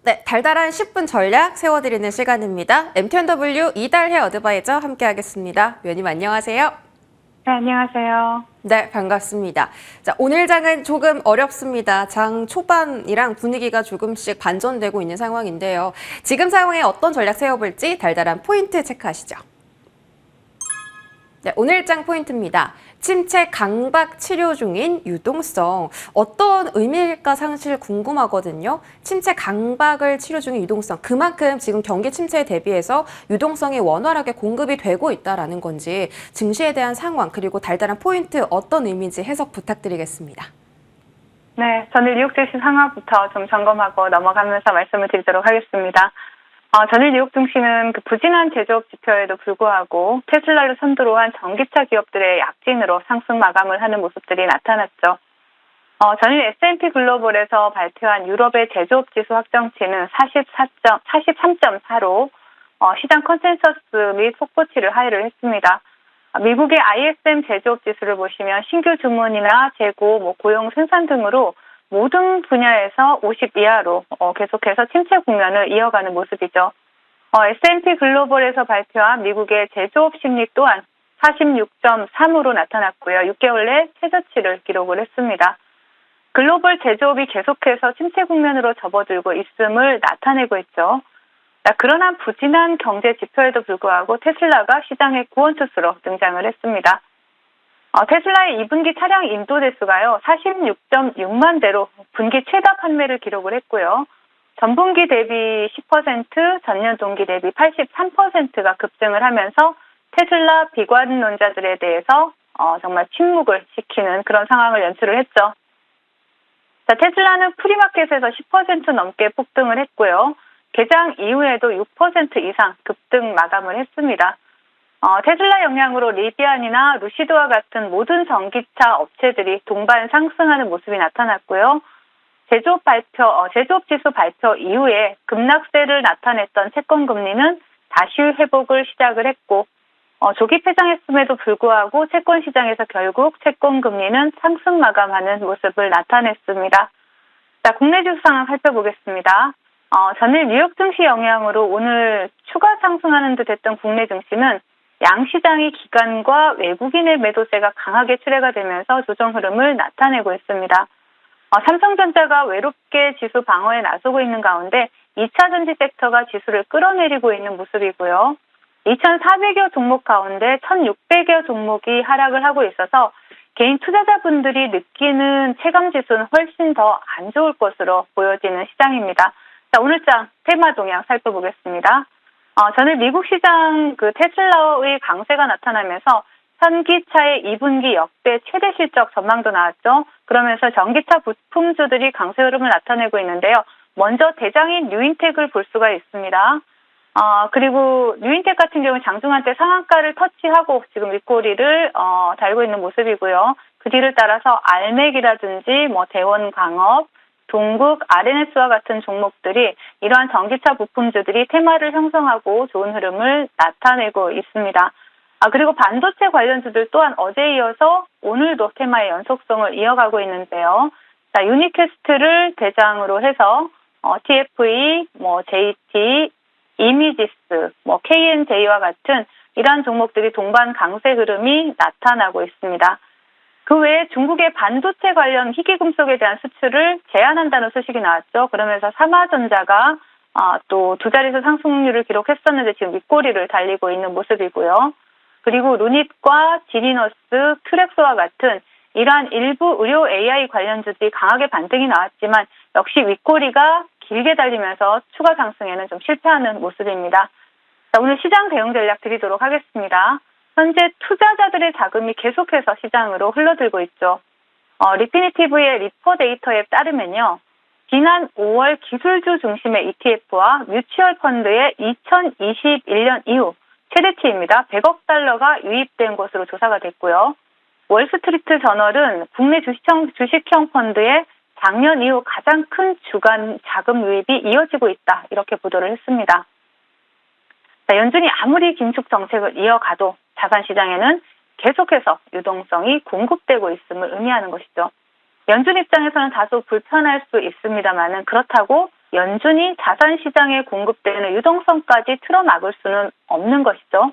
네, 달달한 10분 전략 세워드리는 시간입니다. MTNW 이달해 어드바이저 함께하겠습니다. 위원님 안녕하세요. 네, 안녕하세요. 네, 반갑습니다. 자, 오늘 장은 조금 어렵습니다. 장 초반이랑 분위기가 조금씩 반전되고 있는 상황인데요. 지금 상황에 어떤 전략 세워볼지 달달한 포인트 체크하시죠. 네, 오늘 장 포인트입니다. 침체 강박 치료 중인 유동성. 어떤 의미일까 사실 궁금하거든요. 침체 강박을 치료 중인 유동성. 그만큼 지금 경기 침체에 대비해서 유동성이 원활하게 공급이 되고 있다는 건지 증시에 대한 상황 그리고 달달한 포인트 어떤 의미인지 해석 부탁드리겠습니다. 네, 전일 뉴욕 증시 상황부터 좀 점검하고 넘어가면서 말씀을 드리도록 하겠습니다. 전일 뉴욕 증시는 부진한 제조업 지표에도 불구하고 테슬라를 선두로 한 전기차 기업들의 약진으로 상승 마감을 하는 모습들이 나타났죠. 전일 S&P 글로벌에서 발표한 유럽의 제조업 지수 확정치는 43.4로 시장 컨센서스 및 속보치를 하회를 했습니다. 미국의 ISM 제조업 지수를 보시면 신규 주문이나 재고, 고용 생산 등으로 모든 분야에서 50 이하로 계속해서 침체 국면을 이어가는 모습이죠. S&P 글로벌에서 발표한 미국의 제조업 심리 또한 46.3으로 나타났고요. 6개월 내 최저치를 기록을 했습니다. 글로벌 제조업이 계속해서 침체 국면으로 접어들고 있음을 나타내고 있죠. 그러나 부진한 경제 지표에도 불구하고 테슬라가 시장의 구원투수로 등장을 했습니다. 테슬라의 2분기 차량 인도 대수가요, 46.6만 대로 분기 최다 판매를 기록을 했고요. 전분기 대비 10%, 전년 동기 대비 83%가 급증을 하면서 테슬라 비관론자들에 대해서 정말 침묵을 시키는 그런 상황을 연출을 했죠. 자, 테슬라는 프리마켓에서 10% 넘게 폭등을 했고요. 개장 이후에도 6% 이상 급등 마감을 했습니다. 테슬라 영향으로 리비안이나 루시드와 같은 모든 전기차 업체들이 동반 상승하는 모습이 나타났고요. 제조업 지수 발표 이후에 급락세를 나타냈던 채권 금리는 다시 회복을 시작을 했고, 조기 폐장했음에도 불구하고 채권 시장에서 결국 채권 금리는 상승 마감하는 모습을 나타냈습니다. 자, 국내 지수 상황 살펴보겠습니다. 전일 뉴욕 증시 영향으로 오늘 추가 상승하는 듯 했던 국내 증시는 양시장이 기관과 외국인의 매도세가 강하게 출회가 되면서 조정 흐름을 나타내고 있습니다. 삼성전자가 외롭게 지수 방어에 나서고 있는 가운데 2차 전지 섹터가 지수를 끌어내리고 있는 모습이고요. 2,400여 종목 가운데 1,600여 종목이 하락을 하고 있어서 개인 투자자분들이 느끼는 체감지수는 훨씬 더 안 좋을 것으로 보여지는 시장입니다. 자, 오늘장 테마 동향 살펴보겠습니다. 전일 미국 시장 테슬라의 강세가 나타나면서 현기차의 2분기 역대 최대 실적 전망도 나왔죠. 그러면서 전기차 부품주들이 강세 흐름을 나타내고 있는데요. 먼저 대장인 뉴인텍을 볼 수가 있습니다. 그리고 뉴인텍 같은 경우는 장중한 때 상한가를 터치하고 지금 윗꼬리를 달고 있는 모습이고요. 그 뒤를 따라서 알맥이라든지 대원광업, 동국, RNS와 같은 종목들이 이러한 전기차 부품주들이 테마를 형성하고 좋은 흐름을 나타내고 있습니다. 그리고 반도체 관련주들 또한 어제에 이어서 오늘도 테마의 연속성을 이어가고 있는데요. 자, 유니캐스트를 대장으로 해서 TFE, JT, 이미지스, KNJ와 같은 이러한 종목들이 동반 강세 흐름이 나타나고 있습니다. 그 외에 중국의 반도체 관련 희귀금속에 대한 수출을 제한한다는 소식이 나왔죠. 그러면서 삼화전자가 또 두 자릿수 상승률을 기록했었는데 지금 윗꼬리를 달리고 있는 모습이고요. 그리고 루닛과 지리너스, 큐렉스와 같은 이러한 일부 의료 AI 관련주들이 강하게 반등이 나왔지만 역시 윗꼬리가 길게 달리면서 추가 상승에는 좀 실패하는 모습입니다. 자, 오늘 시장 대응 전략 드리도록 하겠습니다. 현재 투자자들의 자금이 계속해서 시장으로 흘러들고 있죠. 리피니티브의 리퍼 데이터에 따르면요. 지난 5월 기술주 중심의 ETF와 뮤추얼 펀드의 2021년 이후 최대치입니다. 100억 달러가 유입된 것으로 조사가 됐고요. 월스트리트 저널은 국내 주식형 펀드의 작년 이후 가장 큰 주간 자금 유입이 이어지고 있다. 이렇게 보도를 했습니다. 자, 연준이 아무리 긴축 정책을 이어가도 자산시장에는 계속해서 유동성이 공급되고 있음을 의미하는 것이죠. 연준 입장에서는 다소 불편할 수 있습니다만은 그렇다고 연준이 자산 시장에 공급되는 유동성까지 틀어막을 수는 없는 것이죠.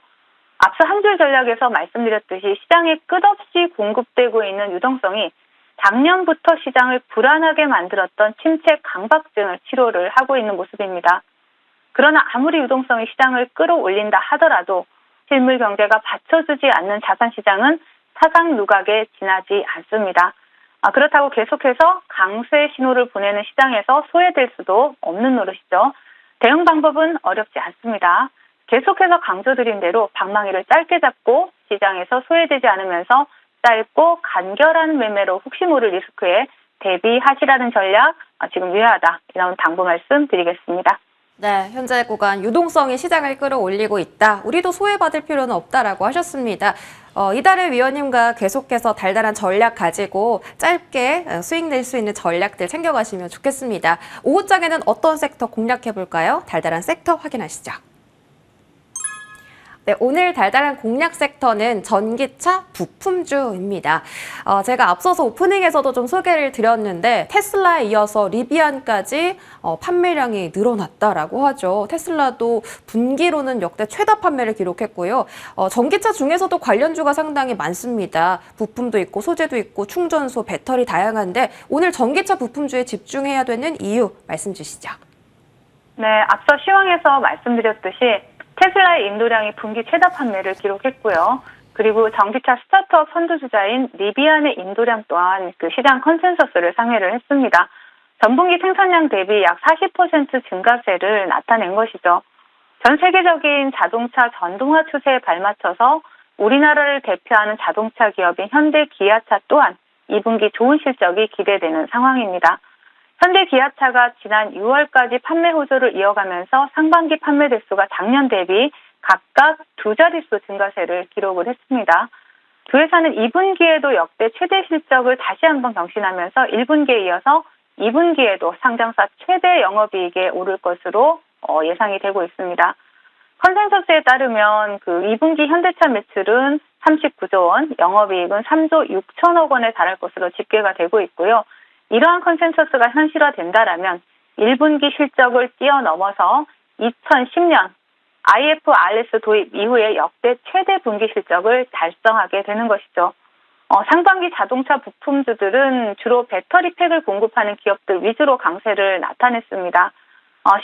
앞서 한 줄 전략에서 말씀드렸듯이 시장에 끝없이 공급되고 있는 유동성이 작년부터 시장을 불안하게 만들었던 침체 강박증을 치료를 하고 있는 모습입니다. 그러나 아무리 유동성이 시장을 끌어올린다 하더라도 실물 경제가 받쳐주지 않는 자산 시장은 사상 누각에 지나지 않습니다. 그렇다고 계속해서 강세 신호를 보내는 시장에서 소외될 수도 없는 노릇이죠. 대응 방법은 어렵지 않습니다. 계속해서 강조드린 대로 방망이를 짧게 잡고 시장에서 소외되지 않으면서 짧고 간결한 매매로 혹시 모를 리스크에 대비하시라는 전략 지금 유효하다. 이런 당부 말씀 드리겠습니다. 네, 현재 구간 유동성이 시장을 끌어올리고 있다. 우리도 소외받을 필요는 없다라고 하셨습니다. 이달의 위원님과 계속해서 달달한 전략 가지고 짧게 수익 낼 수 있는 전략들 챙겨가시면 좋겠습니다. 오후장에는 어떤 섹터 공략해볼까요? 달달한 섹터 확인하시죠. 네, 오늘 달달한 공략 섹터는 전기차 부품주입니다. 제가 앞서서 오프닝에서도 좀 소개를 드렸는데 테슬라에 이어서 리비안까지 판매량이 늘어났다라고 하죠. 테슬라도 분기로는 역대 최다 판매를 기록했고요. 전기차 중에서도 관련주가 상당히 많습니다. 부품도 있고 소재도 있고 충전소, 배터리 다양한데 오늘 전기차 부품주에 집중해야 되는 이유 말씀 주시죠. 네, 앞서 시황에서 말씀드렸듯이 테슬라의 인도량이 분기 최다 판매를 기록했고요. 그리고 전기차 스타트업 선두주자인 리비안의 인도량 또한 그 시장 컨센서스를 상회를 했습니다. 전분기 생산량 대비 약 40% 증가세를 나타낸 것이죠. 전 세계적인 자동차 전동화 추세에 발맞춰서 우리나라를 대표하는 자동차 기업인 현대 기아차 또한 2분기 좋은 실적이 기대되는 상황입니다. 현대 기아차가 지난 6월까지 판매 호조를 이어가면서 상반기 판매 대수가 작년 대비 각각 두 자릿수 증가세를 기록을 했습니다. 두 회사는 2분기에도 역대 최대 실적을 다시 한번 경신하면서 1분기에 이어서 2분기에도 상장사 최대 영업이익에 오를 것으로 예상이 되고 있습니다. 컨센서스에 따르면 그 2분기 현대차 매출은 39조 원, 영업이익은 3조 6천억 원에 달할 것으로 집계가 되고 있고요. 이러한 컨센서스가 현실화된다라면 1분기 실적을 뛰어넘어서 2010년 IFRS 도입 이후에 역대 최대 분기 실적을 달성하게 되는 것이죠. 상반기 자동차 부품주들은 주로 배터리 팩을 공급하는 기업들 위주로 강세를 나타냈습니다.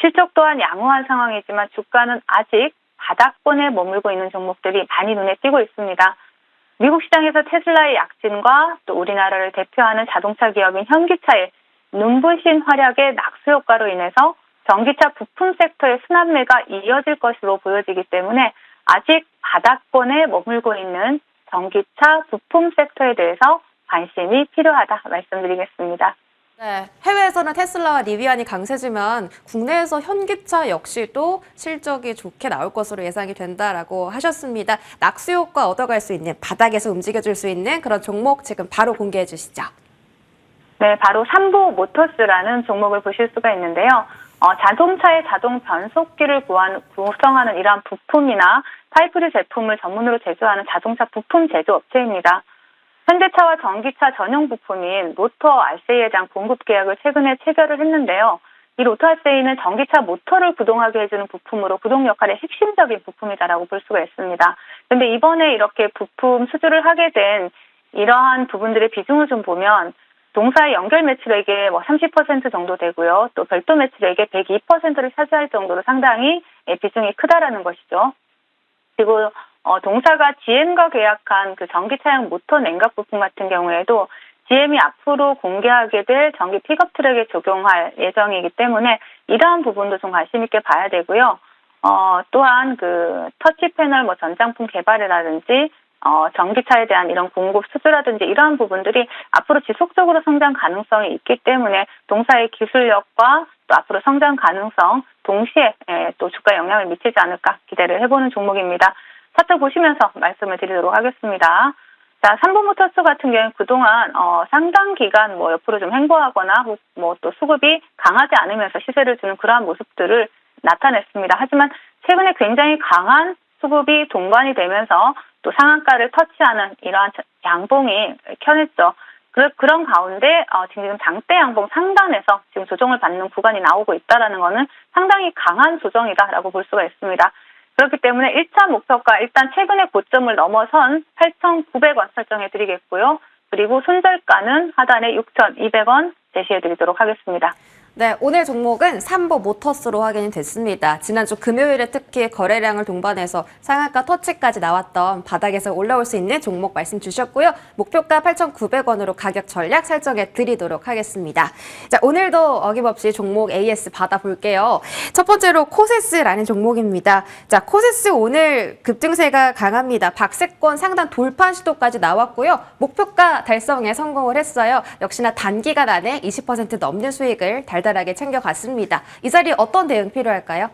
실적 또한 양호한 상황이지만 주가는 아직 바닥권에 머물고 있는 종목들이 많이 눈에 띄고 있습니다. 미국 시장에서 테슬라의 약진과 또 우리나라를 대표하는 자동차 기업인 현기차의 눈부신 활약의 낙수 효과로 인해서 전기차 부품 섹터의 순환매가 이어질 것으로 보여지기 때문에 아직 바닥권에 머물고 있는 전기차 부품 섹터에 대해서 관심이 필요하다 말씀드리겠습니다. 네, 해외에서는 테슬라와 리비안이 강세지만 국내에서 현기차 역시도 실적이 좋게 나올 것으로 예상이 된다라고 하셨습니다. 낙수 효과 얻어갈 수 있는 바닥에서 움직여줄 수 있는 그런 종목 지금 바로 공개해 주시죠. 네, 바로 삼보 모터스라는 종목을 보실 수가 있는데요. 자동차의 자동 변속기를 구성하는 이러한 부품이나 파이프류 제품을 전문으로 제조하는 자동차 부품 제조업체입니다. 현대차와 전기차 전용 부품인 로터 RC에 대한 공급 계약을 최근에 체결을 했는데요. 이 로터 RC는 전기차 모터를 구동하게 해주는 부품으로 구동 역할의 핵심적인 부품이다라고 볼 수가 있습니다. 그런데 이번에 이렇게 부품 수주를 하게 된 이러한 부분들의 비중을 좀 보면 동사의 연결 매출액의 30% 정도 되고요. 또 별도 매출액의 102%를 차지할 정도로 상당히 비중이 크다라는 것이죠. 그리고 동사가 GM과 계약한 그 전기차용 모터 냉각 부품 같은 경우에도 GM이 앞으로 공개하게 될 전기 픽업 트랙에 적용할 예정이기 때문에 이러한 부분도 좀 관심 있게 봐야 되고요. 또한 그 터치 패널 전장품 개발이라든지 전기차에 대한 이런 공급 수주라든지 이러한 부분들이 앞으로 지속적으로 성장 가능성이 있기 때문에 동사의 기술력과 또 앞으로 성장 가능성 동시에 또 주가에 영향을 미치지 않을까 기대를 해보는 종목입니다. 차트 보시면서 말씀을 드리도록 하겠습니다. 자, 삼보모터스 같은 경우는 그동안 상당 기간 옆으로 좀 횡보하거나 또 수급이 강하지 않으면서 시세를 주는 그러한 모습들을 나타냈습니다. 하지만 최근에 굉장히 강한 수급이 동반이 되면서 또 상한가를 터치하는 이러한 양봉이 켜냈죠. 그런 가운데 지금 장대 양봉 상단에서 지금 조정을 받는 구간이 나오고 있다라는 것은 상당히 강한 조정이다라고 볼 수가 있습니다. 그렇기 때문에 1차 목표가 일단 최근의 고점을 넘어선 8,900원 설정해 드리겠고요. 그리고 손절가는 하단에 6,200원 제시해 드리도록 하겠습니다. 네, 오늘 종목은 삼보 모터스로 확인이 됐습니다. 지난주 금요일에 특히 거래량을 동반해서 상한가 터치까지 나왔던 바닥에서 올라올 수 있는 종목 말씀 주셨고요. 목표가 8,900원으로 가격 전략 설정해 드리도록 하겠습니다. 자, 오늘도 어김없이 종목 AS 받아볼게요. 첫 번째로 코세스라는 종목입니다. 자, 코세스 오늘 급등세가 강합니다. 박스권 상단 돌파 시도까지 나왔고요. 목표가 달성에 성공을 했어요. 역시나 단기간 안에 20% 넘는 수익을 달달하게 챙겨갔습니다. 이 자리에 어떤 대응 필요할까요?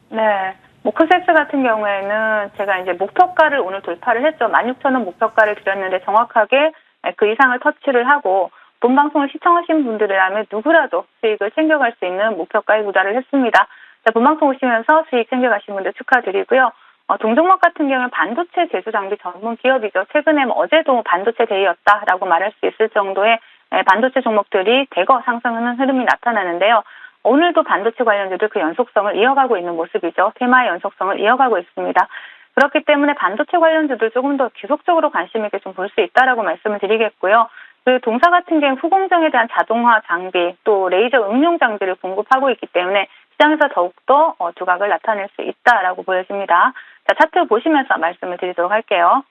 네. 코세스 같은 경우에는 제가 이제 목표가를 오늘 돌파를 했죠. 16,000원 목표가를 드렸는데 정확하게 그 이상을 터치를 하고 본 방송을 시청하신 분들이라면 누구라도 수익을 챙겨갈 수 있는 목표가에 도달을 했습니다. 본 방송 오시면서 수익 챙겨가신 분들 축하드리고요. 동종목 같은 경우는 반도체 제조 장비 전문 기업이죠. 최근에 어제도 반도체 데이였다라고 말할 수 있을 정도의 반도체 종목들이 대거 상승하는 흐름이 나타나는데요. 오늘도 반도체 관련주들 그 연속성을 이어가고 있는 모습이죠. 테마의 연속성을 이어가고 있습니다. 그렇기 때문에 반도체 관련주들 조금 더 지속적으로 관심 있게 좀 볼 수 있다라고 말씀을 드리겠고요. 그 동사 같은 경우 후공정에 대한 자동화 장비 또 레이저 응용 장비를 공급하고 있기 때문에 시장에서 더욱더 두각을 나타낼 수 있다라고 보여집니다. 자, 차트 보시면서 말씀을 드리도록 할게요.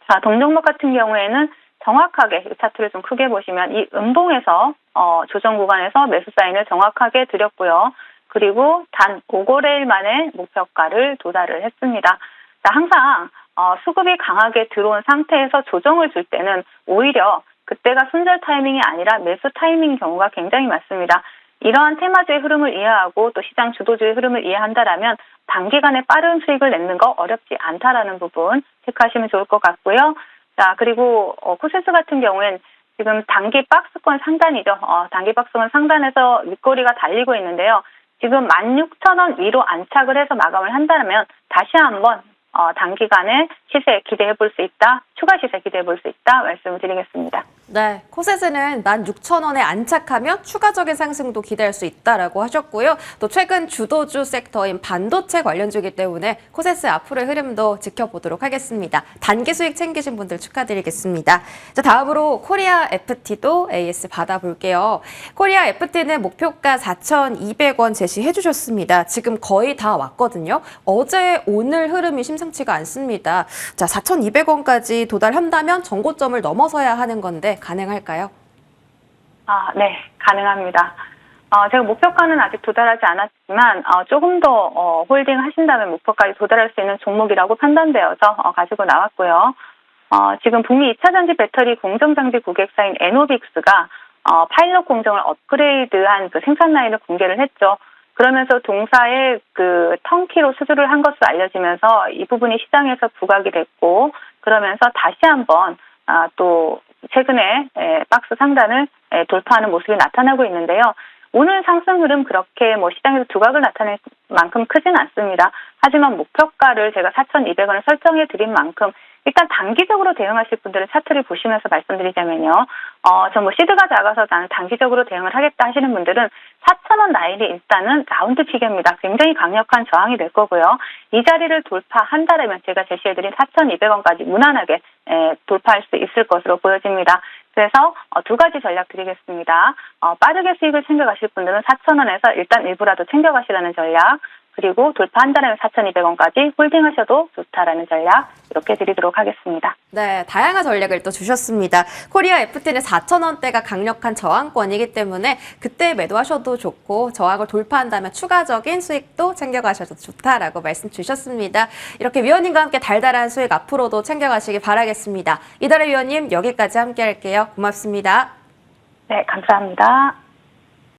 자, 동종목 같은 경우에는 정확하게 이 차트를 좀 크게 보시면 이 음봉에서 조정 구간에서 매수 사인을 정확하게 드렸고요. 그리고 단 5거래일 만에 목표가를 도달을 했습니다. 자, 항상 수급이 강하게 들어온 상태에서 조정을 줄 때는 오히려 그때가 손절 타이밍이 아니라 매수 타이밍인 경우가 굉장히 많습니다. 이러한 테마주의 흐름을 이해하고 또 시장 주도주의 흐름을 이해한다라면 단기간에 빠른 수익을 내는 거 어렵지 않다라는 부분 체크하시면 좋을 것 같고요. 자, 그리고 코세스 같은 경우엔 지금 단기 박스권 상단이죠. 단기 박스권 상단에서 윗꼬리가 달리고 있는데요. 지금 16,000원 위로 안착을 해서 마감을 한다면 다시 한번 단기간에 시세 기대해 볼 수 있다. 추가 시세 기대해 볼 수 있다. 말씀을 드리겠습니다. 네, 코세스는 16,000원에 안착하면 추가적인 상승도 기대할 수 있다라고 하셨고요. 또 최근 주도주 섹터인 반도체 관련주이기 때문에 코세스 앞으로의 흐름도 지켜보도록 하겠습니다. 단기 수익 챙기신 분들 축하드리겠습니다. 자, 다음으로 코리아 FT도 AS 받아볼게요. 코리아 FT는 목표가 4,200원 제시해 주셨습니다. 지금 거의 다 왔거든요. 어제 오늘 흐름이 심상치가 않습니다. 자, 4,200원까지 도달한다면 전고점을 넘어서야 하는 건데 가능할까요? 네, 가능합니다. 제가 목표가는 아직 도달하지 않았지만 조금 더 홀딩 하신다면 목표까지 도달할 수 있는 종목이라고 판단되어서 가지고 나왔고요. 지금 북미 2차 전지 배터리 공정 장비 고객사인 에노빅스가 파일럿 공정을 업그레이드한 그 생산 라인을 공개를 했죠. 그러면서 동사의 그 턴키로 수주를 한 것으로 알려지면서 이 부분이 시장에서 부각이 됐고 그러면서 다시 한번 또 최근에 박스 상단을 돌파하는 모습이 나타나고 있는데요. 오늘 상승 흐름 그렇게 시장에서 두각을 나타낼 만큼 크진 않습니다. 하지만 목표가를 제가 4,200원을 설정해 드린 만큼 일단 단기적으로 대응하실 분들은 차트를 보시면서 말씀드리자면요. 저 시드가 작아서 나는 단기적으로 대응을 하겠다 하시는 분들은 4,000원 라인이 일단은 라운드 피겨입니다. 굉장히 강력한 저항이 될 거고요. 이 자리를 돌파한다면 제가 제시해드린 4,200원까지 무난하게 돌파할 수 있을 것으로 보여집니다. 그래서 두 가지 전략 드리겠습니다. 빠르게 수익을 챙겨가실 분들은 4,000원에서 일단 일부라도 챙겨가시라는 전략, 그리고 돌파한다면 4,200원까지 홀딩하셔도 좋다라는 전략 이렇게 드리도록 하겠습니다. 네, 다양한 전략을 또 주셨습니다. 코리아 FT는 4,000원대가 강력한 저항권이기 때문에 그때 매도하셔도 좋고 저항을 돌파한다면 추가적인 수익도 챙겨가셔도 좋다라고 말씀 주셨습니다. 이렇게 위원님과 함께 달달한 수익 앞으로도 챙겨가시기 바라겠습니다. 이달의 위원님 여기까지 함께 할게요. 고맙습니다. 네, 감사합니다.